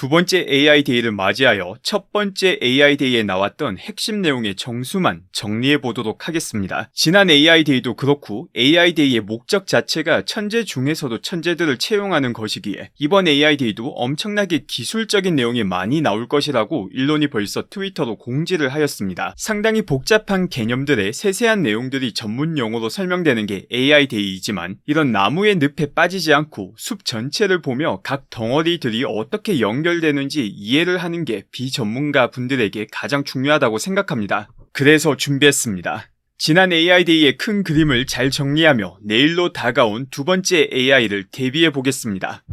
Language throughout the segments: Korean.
두 번째 AI 데이를 맞이하여 첫 번째 AI 데이에 나왔던 핵심 내용의 정수만 정리해 보도록 하겠습니다. 지난 AI 데이도 그렇고 AI 데이의 목적 자체가 천재 중에서도 천재들을 채용하는 것이기에 이번 AI 데이도 엄청나게 기술적인 내용이 많이 나올 것이라고 일론이 벌써 트위터로 공지를 하였습니다. 상당히 복잡한 개념들의 세세한 내용들이 전문 용어로 설명되는 게 AI 데이이지만 이런 나무의 늪에 빠지지 않고 숲 전체를 보며 각 덩어리들이 어떻게 연결되는지 이해를 하는 게 비전문가 분들에게 가장 중요하다고 생각합니다. 그래서 준비했습니다. 지난 AI 데이의 큰 그림을 잘 정리하며 내일로 다가온 두 번째 AI를 대비해 보겠습니다.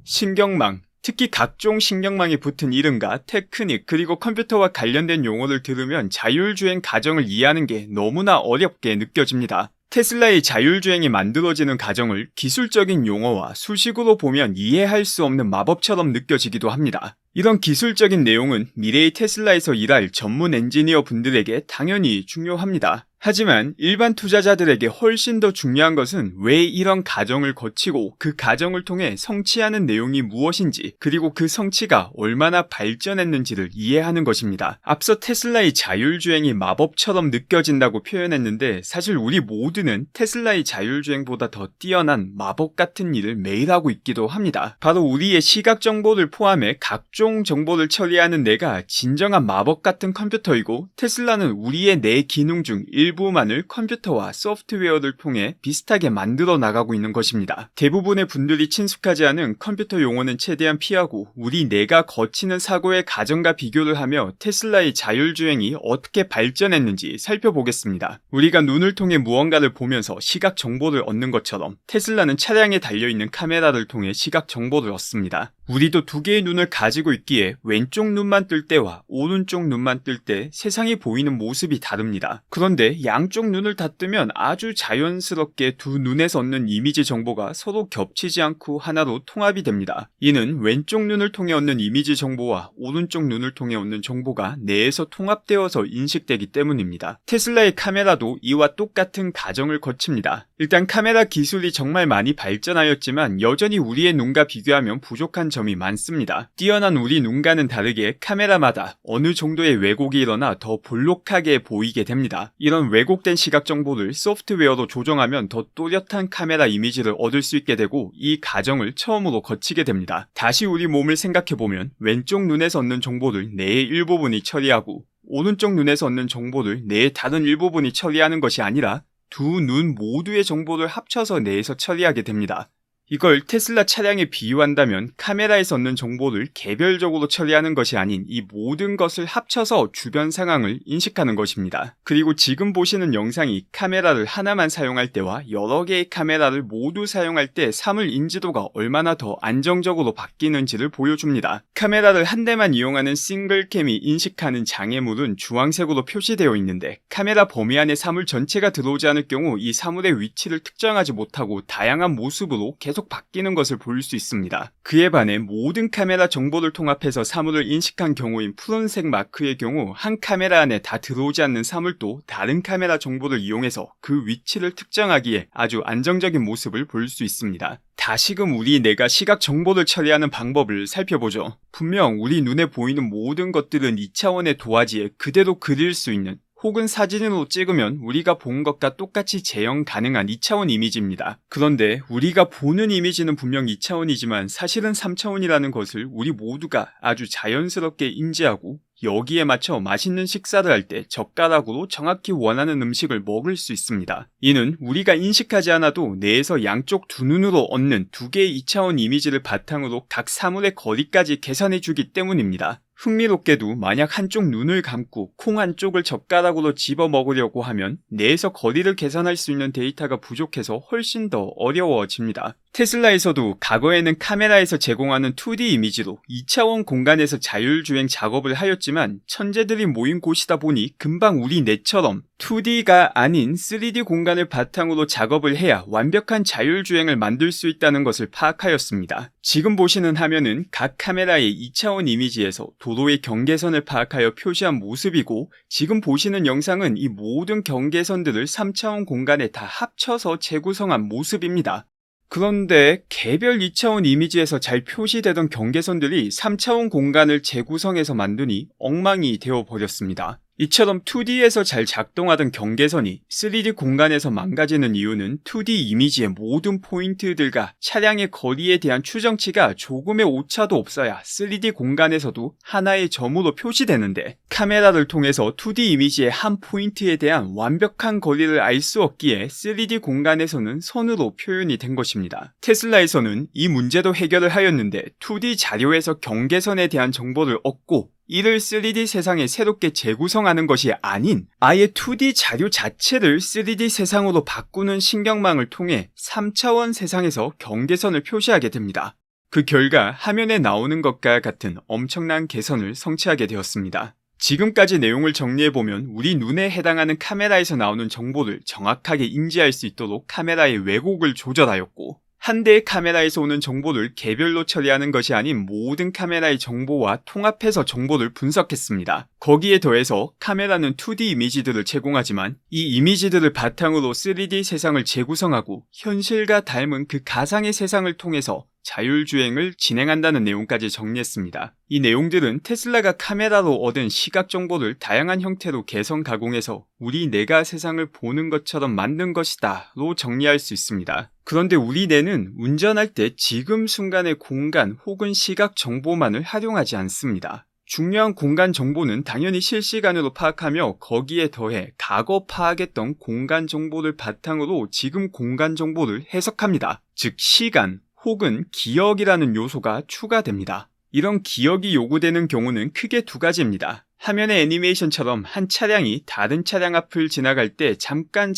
신경망, 특히 각종 신경망이 붙은 이름과 테크닉 그리고 컴퓨터와 관련된 용어를 들으면 자율주행 가정을 이해하는 게 너무나 어렵게 느껴집니다. 테슬라의 자율주행이 만들어지는 과정을 기술적인 용어와 수식으로 보면 이해할 수 없는 마법처럼 느껴지기도 합니다. 이런 기술적인 내용은 미래의 테슬라에서 일할 전문 엔지니어 분들에게 당연히 중요합니다. 하지만 일반 투자자들에게 훨씬 더 중요한 것은 왜 이런 과정을 거치고 그 과정을 통해 성취하는 내용이 무엇인지 그리고 그 성취가 얼마나 발전했는지를 이해하는 것입니다. 앞서 테슬라의 자율주행이 마법처럼 느껴진다고 표현했는데 사실 우리 모두는 테슬라의 자율주행보다 더 뛰어난 마법 같은 일을 매일 하고 있기도 합니다. 바로 우리의 시각 정보를 포함해 각종 정보를 처리하는 뇌가 진정한 마법 같은 컴퓨터이고 테슬라는 우리의 뇌 기능 중 일부만을 컴퓨터와 소프트웨어를 통해 비슷하게 만들어 나가고 있는 것입니다. 대부분의 분들이 친숙하지 않은 컴퓨터 용어는 최대한 피하고 우리 뇌가 거치는 사고의 과정과 비교를 하며 테슬라의 자율주행이 어떻게 발전했는지 살펴보겠습니다. 우리가 눈을 통해 무언가를 보면서 시각 정보를 얻는 것처럼 테슬라는 차량에 달려있는 카메라를 통해 시각 정보를 얻습니다. 우리도 두 개의 눈을 가지고 있기에 왼쪽 눈만 뜰 때와 오른쪽 눈만 뜰 때 세상이 보이는 모습이 다릅니다. 그런데 양쪽 눈을 다 뜨면 아주 자연스럽게 두 눈에서 얻는 이미지 정보가 서로 겹치지 않고 하나로 통합이 됩니다. 이는 왼쪽 눈을 통해 얻는 이미지 정보와 오른쪽 눈을 통해 얻는 정보가 뇌에서 통합되어서 인식되기 때문입니다. 테슬라의 카메라도 이와 똑같은 과정을 거칩니다. 일단 카메라 기술이 정말 많이 발전하였지만 여전히 우리의 눈과 비교하면 부족한 점이 많습니다. 뛰어난 우리 눈과는 다르게 카메라마다 어느 정도의 왜곡이 일어나 더 볼록하게 보이게 됩니다. 이런 왜곡된 시각 정보를 소프트웨어로 조정하면 더 또렷한 카메라 이미지를 얻을 수 있게 되고 이 과정을 처음으로 거치게 됩니다. 다시 우리 몸을 생각해보면 왼쪽 눈에서 얻는 정보를 뇌의 일부분이 처리하고 오른쪽 눈에서 얻는 정보를 뇌의 다른 일부분이 처리하는 것이 아니라 두 눈 모두의 정보를 합쳐서 뇌에서 처리하게 됩니다. 이걸 테슬라 차량에 비유한다면 카메라에서 얻는 정보를 개별적으로 처리하는 것이 아닌 이 모든 것을 합쳐서 주변 상황을 인식하는 것입니다. 그리고 지금 보시는 영상이 카메라를 하나만 사용할 때와 여러 개의 카메라를 모두 사용할 때 사물 인지도가 얼마나 더 안정적으로 바뀌는지를 보여줍니다. 카메라를 한 대만 이용하는 싱글캠이 인식하는 장애물은 주황색으로 표시되어 있는데 카메라 범위 안에 사물 전체가 들어오지 않을 경우 이 사물의 위치를 특정하지 못하고 다양한 모습으로 계속 바뀌는 것을 볼 수 있습니다. 그에 반해 모든 카메라 정보를 통합해서 사물을 인식한 경우인 푸른색 마크의 경우 한 카메라 안에 다 들어오지 않는 사물도 다른 카메라 정보를 이용해서 그 위치를 특정하기에 아주 안정적인 모습을 볼 수 있습니다. 다시금 우리 뇌가 시각 정보를 처리하는 방법을 살펴보죠. 분명 우리 눈에 보이는 모든 것들은 2차원의 도화지에 그대로 그릴 수 있는 혹은 사진으로 찍으면 우리가 본 것과 똑같이 재현 가능한 2차원 이미지입니다. 그런데 우리가 보는 이미지는 분명 2차원이지만 사실은 3차원이라는 것을 우리 모두가 아주 자연스럽게 인지하고 여기에 맞춰 맛있는 식사를 할 때 젓가락으로 정확히 원하는 음식을 먹을 수 있습니다. 이는 우리가 인식하지 않아도 뇌에서 양쪽 두 눈으로 얻는 두 개의 2차원 이미지를 바탕으로 각 사물의 거리까지 계산해주기 때문입니다. 흥미롭게도 만약 한쪽 눈을 감고 콩 한쪽을 젓가락으로 집어 먹으려고 하면 뇌에서 거리를 계산할 수 있는 데이터가 부족해서 훨씬 더 어려워집니다. 테슬라에서도 과거에는 카메라에서 제공하는 2D 이미지로 2차원 공간에서 자율주행 작업을 하였지만 천재들이 모인 곳이다 보니 금방 우리 뇌처럼 2D가 아닌 3D 공간을 바탕으로 작업을 해야 완벽한 자율주행을 만들 수 있다는 것을 파악하였습니다. 지금 보시는 화면은 각 카메라의 2차원 이미지에서 도로의 경계선을 파악하여 표시한 모습이고 지금 보시는 영상은 이 모든 경계선들을 3차원 공간에 다 합쳐서 재구성한 모습입니다. 그런데 개별 2차원 이미지에서 잘 표시되던 경계선들이 3차원 공간을 재구성해서 만드니 엉망이 되어버렸습니다. 이처럼 2D에서 잘 작동하던 경계선이 3D 공간에서 망가지는 이유는 2D 이미지의 모든 포인트들과 차량의 거리에 대한 추정치가 조금의 오차도 없어야 3D 공간에서도 하나의 점으로 표시되는데, 카메라를 통해서 2D 이미지의 한 포인트에 대한 완벽한 거리를 알 수 없기에 3D 공간에서는 선으로 표현이 된 것입니다. 테슬라에서는 이 문제도 해결을 하였는데 2D 자료에서 경계선에 대한 정보를 얻고 이를 3D 세상에 새롭게 재구성하는 것이 아닌 아예 2D 자료 자체를 3D 세상으로 바꾸는 신경망을 통해 3차원 세상에서 경계선을 표시하게 됩니다. 그 결과 화면에 나오는 것과 같은 엄청난 개선을 성취하게 되었습니다. 지금까지 내용을 정리해보면 우리 눈에 해당하는 카메라에서 나오는 정보를 정확하게 인지할 수 있도록 카메라의 왜곡을 조절하였고, 한 대의 카메라에서 오는 정보를 개별로 처리하는 것이 아닌 모든 카메라의 정보와 통합해서 정보를 분석했습니다. 거기에 더해서 카메라는 2D 이미지들을 제공하지만 이 이미지들을 바탕으로 3D 세상을 재구성하고 현실과 닮은 그 가상의 세상을 통해서 자율주행을 진행한다는 내용까지 정리했습니다. 이 내용들은 테슬라가 카메라로 얻은 시각 정보를 다양한 형태로 개선 가공해서 우리 뇌가 세상을 보는 것처럼 만든 것이다 로 정리할 수 있습니다. 그런데 우리 뇌는 운전할 때 지금 순간의 공간 혹은 시각 정보만을 활용하지 않습니다. 중요한 공간 정보는 당연히 실시간으로 파악하며 거기에 더해 과거 파악했던 공간 정보를 바탕으로 지금 공간 정보를 해석합니다. 즉 시간 혹은 기억이라는 요소가 추가됩니다. 이런 기억이 요구되는 경우는 크게 두 가지입니다. 화면의 애니메이션처럼 한 차량이 다른 차량 앞을 지나갈 때 잠깐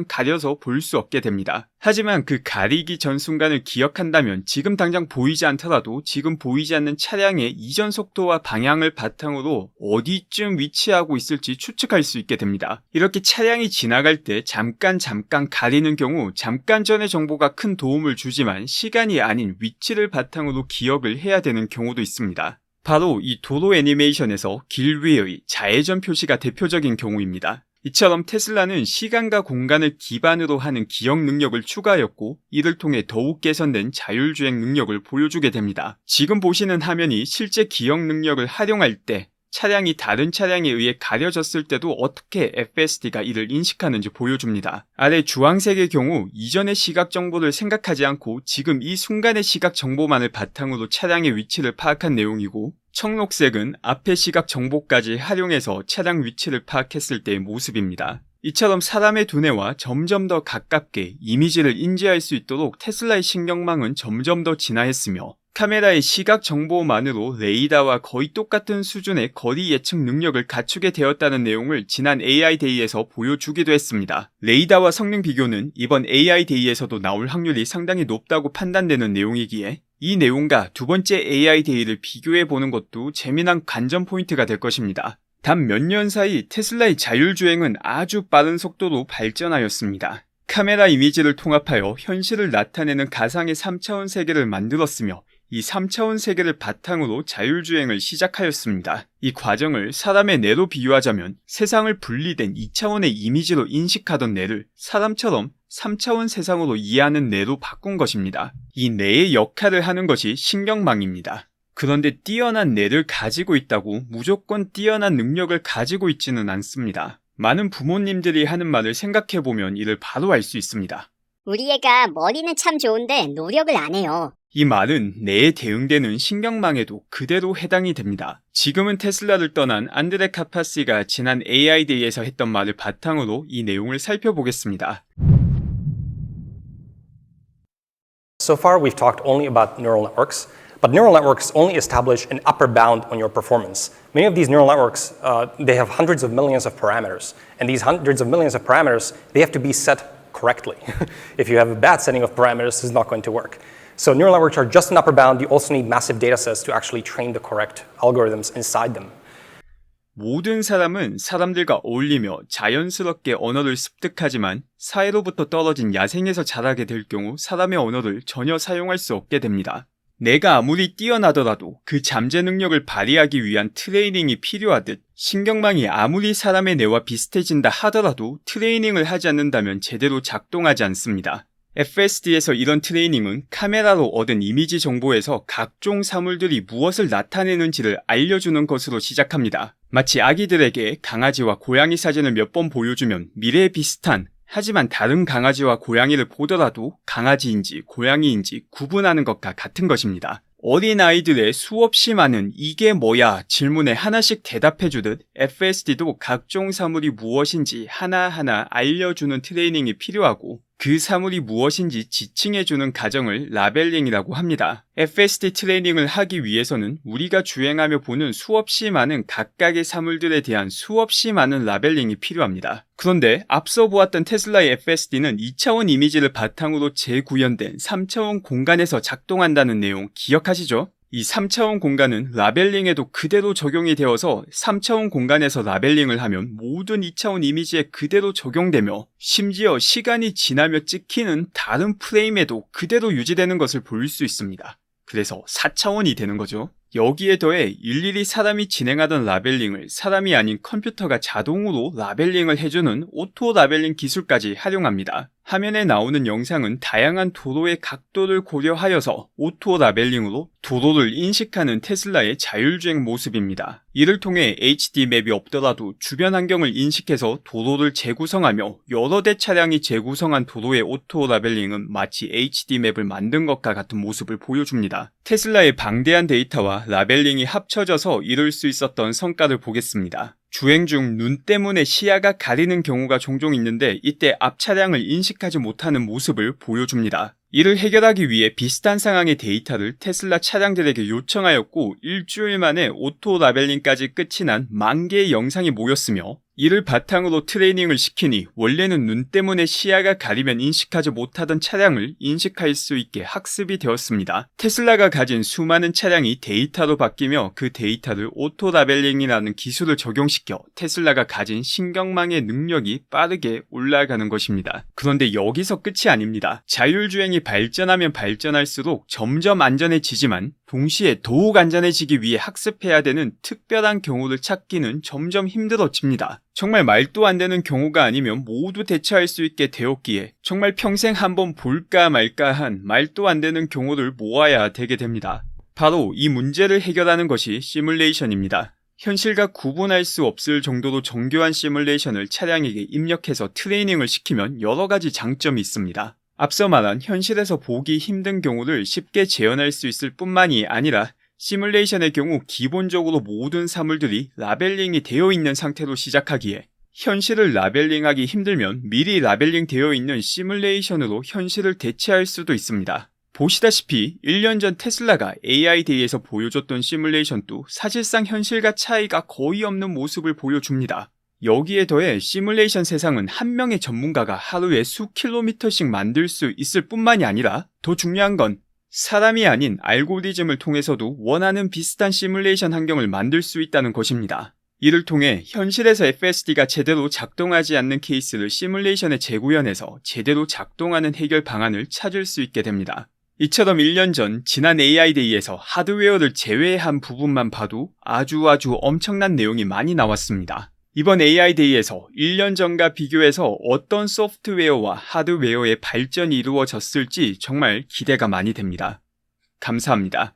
가려서 볼 수 없게 됩니다. 하지만 그 가리기 전 순간을 기억한다면 지금 당장 보이지 않더라도 지금 보이지 않는 차량의 이전 속도와 방향을 바탕으로 어디쯤 위치하고 있을지 추측할 수 있게 됩니다. 이렇게 차량이 지나갈 때 잠깐 가리는 경우 잠깐 전의 정보가 큰 도움을 주지만 시간이 아닌 위치를 바탕으로 기억을 해야 되는 경우도 있습니다. 바로 이 도로 애니메이션에서 길 위의 좌회전 표시가 대표적인 경우입니다. 이처럼 테슬라는 시간과 공간을 기반으로 하는 기억 능력을 추가하였고 이를 통해 더욱 개선된 자율주행 능력을 보여주게 됩니다. 지금 보시는 화면이 실제 기억 능력을 활용할 때 차량이 다른 차량에 의해 가려졌을 때도 어떻게 FSD가 이를 인식하는지 보여줍니다. 아래 주황색의 경우 이전의 시각 정보를 생각하지 않고 지금 이 순간의 시각 정보만을 바탕으로 차량의 위치를 파악한 내용이고, 청록색은 앞의 시각 정보까지 활용해서 차량 위치를 파악했을 때의 모습입니다. 이처럼 사람의 두뇌와 점점 더 가깝게 이미지를 인지할 수 있도록 테슬라의 신경망은 점점 더 진화했으며 카메라의 시각 정보만으로 레이더와 거의 똑같은 수준의 거리 예측 능력을 갖추게 되었다는 내용을 지난 AI 데이에서 보여주기도 했습니다. 레이더와 성능 비교는 이번 AI 데이에서도 나올 확률이 상당히 높다고 판단되는 내용이기에 이 내용과 두 번째 AI 데이를 비교해보는 것도 재미난 관전 포인트가 될 것입니다. 단 몇 년 사이 테슬라의 자율주행은 아주 빠른 속도로 발전하였습니다. 카메라 이미지를 통합하여 현실을 나타내는 가상의 3차원 세계를 만들었으며 이 3차원 세계를 바탕으로 자율주행을 시작하였습니다. 이 과정을 사람의 뇌로 비유하자면 세상을 분리된 2차원의 이미지로 인식하던 뇌를 사람처럼 3차원 세상으로 이해하는 뇌로 바꾼 것입니다. 이 뇌의 역할을 하는 것이 신경망입니다. 그런데 뛰어난 뇌를 가지고 있다고 무조건 뛰어난 능력을 가지고 있지는 않습니다. 많은 부모님들이 하는 말을 생각해보면 이를 바로 알 수 있습니다. 우리 애가 머리는 참 좋은데 노력을 안 해요. 이 말은 뇌에 대응되는 신경망에도 그대로 해당이 됩니다. 지금은 테슬라를 떠난 안드레 카파시가 지난 AI 데이에서 했던 말을 바탕으로 이 내용을 살펴보겠습니다. So far we've talked only about neural networks, but neural networks only establish an upper bound on your performance. Many of these neural networks, they have hundreds of millions of parameters, and these hundreds of millions of parameters, they have to be set correctly. If you have a bad setting of parameters, it's not going to work. So neural networks are just an upper bound. You also need massive data sets to actually train the correct algorithms inside them. 모든 사람은 사람들과 어울리며 자연스럽게 언어를 습득하지만 사회로부터 떨어진 야생에서 자라게 될 경우 사람의 언어를 전혀 사용할 수 없게 됩니다. 내가 아무리 뛰어나더라도 그 잠재 능력을 발휘하기 위한 트레이닝이 필요하듯 신경망이 아무리 사람의 뇌와 비슷해진다 하더라도 트레이닝을 하지 않는다면 제대로 작동하지 않습니다. FSD에서 이런 트레이닝은 카메라로 얻은 이미지 정보에서 각종 사물들이 무엇을 나타내는지를 알려주는 것으로 시작합니다. 마치 아기들에게 강아지와 고양이 사진을 몇 번 보여주면 미래에 비슷한 하지만 다른 강아지와 고양이를 보더라도 강아지인지 고양이인지 구분하는 것과 같은 것입니다. 어린아이들의 수없이 많은 이게 뭐야 질문에 하나씩 대답해주듯 FSD도 각종 사물이 무엇인지 하나하나 알려주는 트레이닝이 필요하고 그 사물이 무엇인지 지칭해주는 과정을 라벨링이라고 합니다. FSD 트레이닝을 하기 위해서는 우리가 주행하며 보는 수없이 많은 각각의 사물들에 대한 수없이 많은 라벨링이 필요합니다. 그런데 앞서 보았던 테슬라의 FSD는 2차원 이미지를 바탕으로 재구현된 3차원 공간에서 작동한다는 내용 기억하시죠? 이 3차원 공간은 라벨링에도 그대로 적용이 되어서 3차원 공간에서 라벨링을 하면 모든 2차원 이미지에 그대로 적용되며 심지어 시간이 지나며 찍히는 다른 프레임에도 그대로 유지되는 것을 볼 수 있습니다. 그래서 4차원이 되는 거죠. 여기에 더해 일일이 사람이 진행하던 라벨링을 사람이 아닌 컴퓨터가 자동으로 라벨링을 해주는 오토 라벨링 기술까지 활용합니다. 화면에 나오는 영상은 다양한 도로의 각도를 고려하여서 오토 라벨링으로 도로를 인식하는 테슬라의 자율주행 모습입니다. 이를 통해 HD 맵이 없더라도 주변 환경을 인식해서 도로를 재구성하며 여러 대 차량이 재구성한 도로의 오토 라벨링은 마치 HD 맵을 만든 것과 같은 모습을 보여줍니다. 테슬라의 방대한 데이터와 라벨링이 합쳐져서 이룰 수 있었던 성과를 보겠습니다. 주행 중 눈 때문에 시야가 가리는 경우가 종종 있는데 이때 앞 차량을 인식하지 못하는 모습을 보여줍니다. 이를 해결하기 위해 비슷한 상황의 데이터를 테슬라 차량들에게 요청하였고 일주일 만에 오토 라벨링까지 끝이 난 10,000개의 영상이 모였으며 이를 바탕으로 트레이닝을 시키니 원래는 눈 때문에 시야가 가리면 인식하지 못하던 차량을 인식할 수 있게 학습이 되었습니다. 테슬라가 가진 수많은 차량이 데이터로 바뀌며 그 데이터를 오토 라벨링이라는 기술을 적용시켜 테슬라가 가진 신경망의 능력이 빠르게 올라가는 것입니다. 그런데 여기서 끝이 아닙니다. 자율주행이 발전하면 발전할수록 점점 안전해지지만 동시에 더욱 안전해지기 위해 학습해야 되는 특별한 경우를 찾기는 점점 힘들어집니다. 정말 말도 안 되는 경우가 아니면 모두 대처할 수 있게 되었기에 정말 평생 한번 볼까 말까 한 말도 안 되는 경우를 모아야 되게 됩니다. 바로 이 문제를 해결하는 것이 시뮬레이션입니다. 현실과 구분할 수 없을 정도로 정교한 시뮬레이션을 차량에게 입력해서 트레이닝을 시키면 여러 가지 장점이 있습니다. 앞서 말한 현실에서 보기 힘든 경우를 쉽게 재현할 수 있을 뿐만이 아니라 시뮬레이션의 경우 기본적으로 모든 사물들이 라벨링이 되어 있는 상태로 시작하기에 현실을 라벨링하기 힘들면 미리 라벨링 되어 있는 시뮬레이션으로 현실을 대체할 수도 있습니다. 보시다시피 1년 전 테슬라가 AI 데이에서 보여줬던 시뮬레이션도 사실상 현실과 차이가 거의 없는 모습을 보여줍니다. 여기에 더해 시뮬레이션 세상은 한 명의 전문가가 하루에 수킬로미터씩 만들 수 있을 뿐만이 아니라 더 중요한 건 사람이 아닌 알고리즘을 통해서도 원하는 비슷한 시뮬레이션 환경을 만들 수 있다는 것입니다. 이를 통해 현실에서 FSD가 제대로 작동하지 않는 케이스를 시뮬레이션에 재구현해서 제대로 작동하는 해결 방안을 찾을 수 있게 됩니다. 이처럼 1년 전 지난 AI 데이에서 하드웨어를 제외한 부분만 봐도 아주 엄청난 내용이 많이 나왔습니다. 이번 AI 데이에서 1년 전과 비교해서 어떤 소프트웨어와 하드웨어의 발전이 이루어졌을지 정말 기대가 많이 됩니다. 감사합니다.